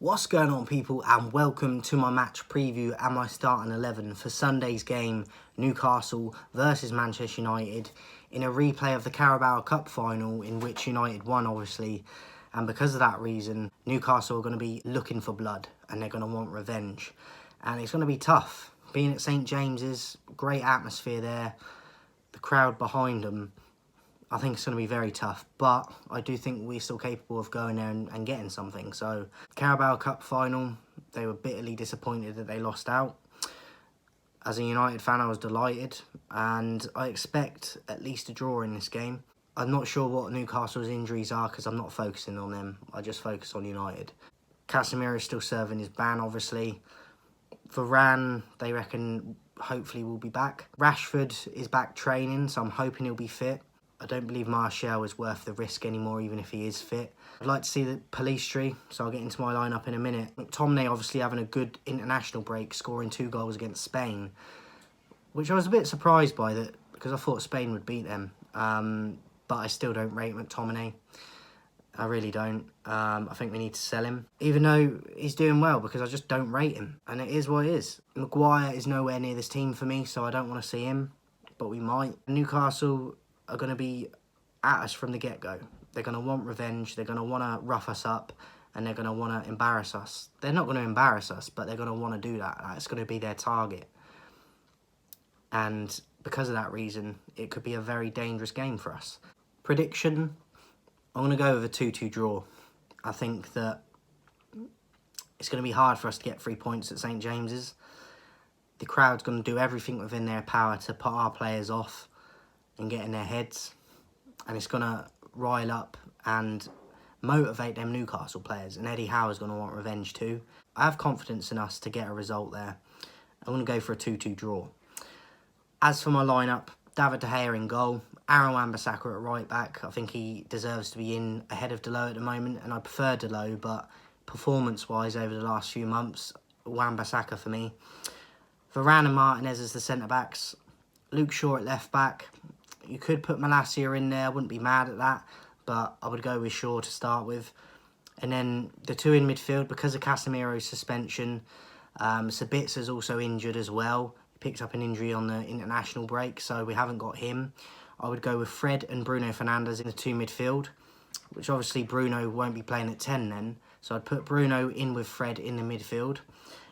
What's going on, people, and welcome to my match preview and my starting 11 for Sunday's game, Newcastle versus Manchester United, in a replay of the Carabao Cup final in which United won, obviously. And because of that reason, Newcastle are going to be looking for blood and they're going to want revenge. And it's going to be tough. Being at St James's, great atmosphere there, the crowd behind them. I think it's going to be very tough, but I do think we're still capable of going there and getting something. So, Carabao Cup final, they were bitterly disappointed that they lost out. As a United fan, I was delighted, and I expect at least a draw in this game. I'm not sure what Newcastle's injuries are because I'm not focusing on them. I just focus on United. Casemiro is still serving his ban, obviously. Varane, they reckon, hopefully will be back. Rashford is back training, so I'm hoping he'll be fit. I don't believe Martial is worth the risk anymore, even if he is fit. I'd like to see the Pellistri, so I'll get into my lineup in a minute. McTominay obviously having a good international break, scoring 2 goals against Spain, which I was a bit surprised by that because I thought Spain would beat them. But I still don't rate McTominay. I really don't. I think we need to sell him, even though he's doing well, because I just don't rate him. And it is what it is. Maguire is nowhere near this team for me, so I don't want to see him, but we might. Newcastle are going to be at us from the get-go. They're going to want revenge, they're going to want to rough us up, and they're going to want to embarrass us. They're not going to embarrass us, but they're going to want to do that. It's going to be their target. And because of that reason, it could be a very dangerous game for us. Prediction, I'm going to go with a 2-2 draw. I think that it's going to be hard for us to get 3 points at St James's. The crowd's going to do everything within their power to put our players off and get in their heads, and it's going to rile up and motivate them Newcastle players, and Eddie Howe is going to want revenge too. I have confidence in us to get a result there. I'm going to go for a 2-2 draw. As for my lineup, David De Gea in goal, Aaron Wan-Bissaka at right back. I think he deserves to be in ahead of Dalot at the moment, and I prefer Dalot, but performance-wise over the last few months, Wan-Bissaka for me. Varane and Martinez as the centre-backs, Luke Shaw at left-back. You could put Malacia in there, I wouldn't be mad at that, but I would go with Shaw to start with. And then the 2 in midfield, because of Casemiro's suspension, Sabitza's also injured as well. He picked up an injury on the international break, so we haven't got him. I would go with Fred and Bruno Fernandes in the 2 midfield, which obviously Bruno won't be playing at 10 then. So I'd put Bruno in with Fred in the midfield.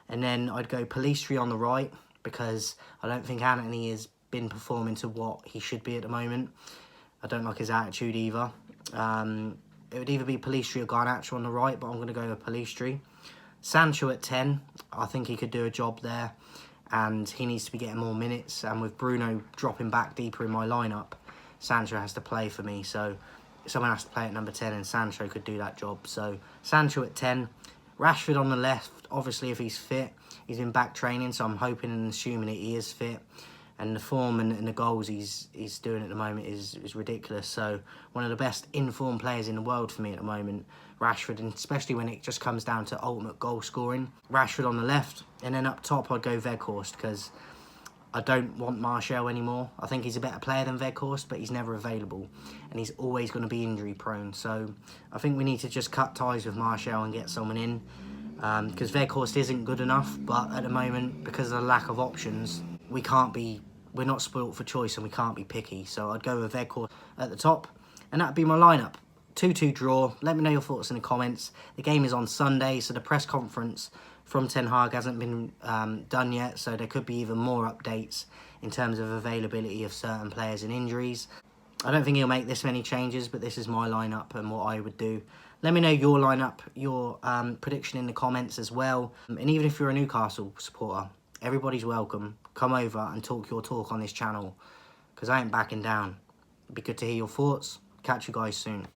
And then I'd go Pellistri on the right, because I don't think Anthony is been performing to what he should be at the moment. I don't like his attitude either. It would either be Pellistri or Garnacho on the right, but I'm going to go with Pellistri. Sancho at 10, I think he could do a job there, and he needs to be getting more minutes, and with Bruno dropping back deeper in my lineup, Sancho has to play for me, so someone has to play at number 10, and Sancho could do that job. So Sancho at 10, Rashford on the left, obviously if he's fit. He's been back training, so I'm hoping and assuming that he is fit. And the form and the goals he's doing at the moment is ridiculous. So one of the best in-form players in the world for me at the moment, Rashford, and especially when it just comes down to ultimate goal scoring. Rashford on the left, and then up top I'd go Weghorst, because I don't want Martial anymore. I think he's a better player than Weghorst, but he's never available, and he's always going to be injury prone. So I think we need to just cut ties with Martial and get someone in, because Weghorst isn't good enough, but at the moment, because of the lack of options, we're not spoilt for choice and we can't be picky. So I'd go with Weghorst at the top, and that'd be my lineup. 2-2 draw. Let me know your thoughts in the comments. The game is on Sunday, so the press conference from Ten Hag hasn't been done yet, so there could be even more updates in terms of availability of certain players and injuries. I don't think he'll make this many changes, but this is my lineup and what I would do. Let me know your lineup, your prediction in the comments as well. And even if you're a Newcastle supporter, everybody's welcome. Come over and talk your talk on this channel, because I ain't backing down. It'd be good to hear your thoughts. Catch you guys soon.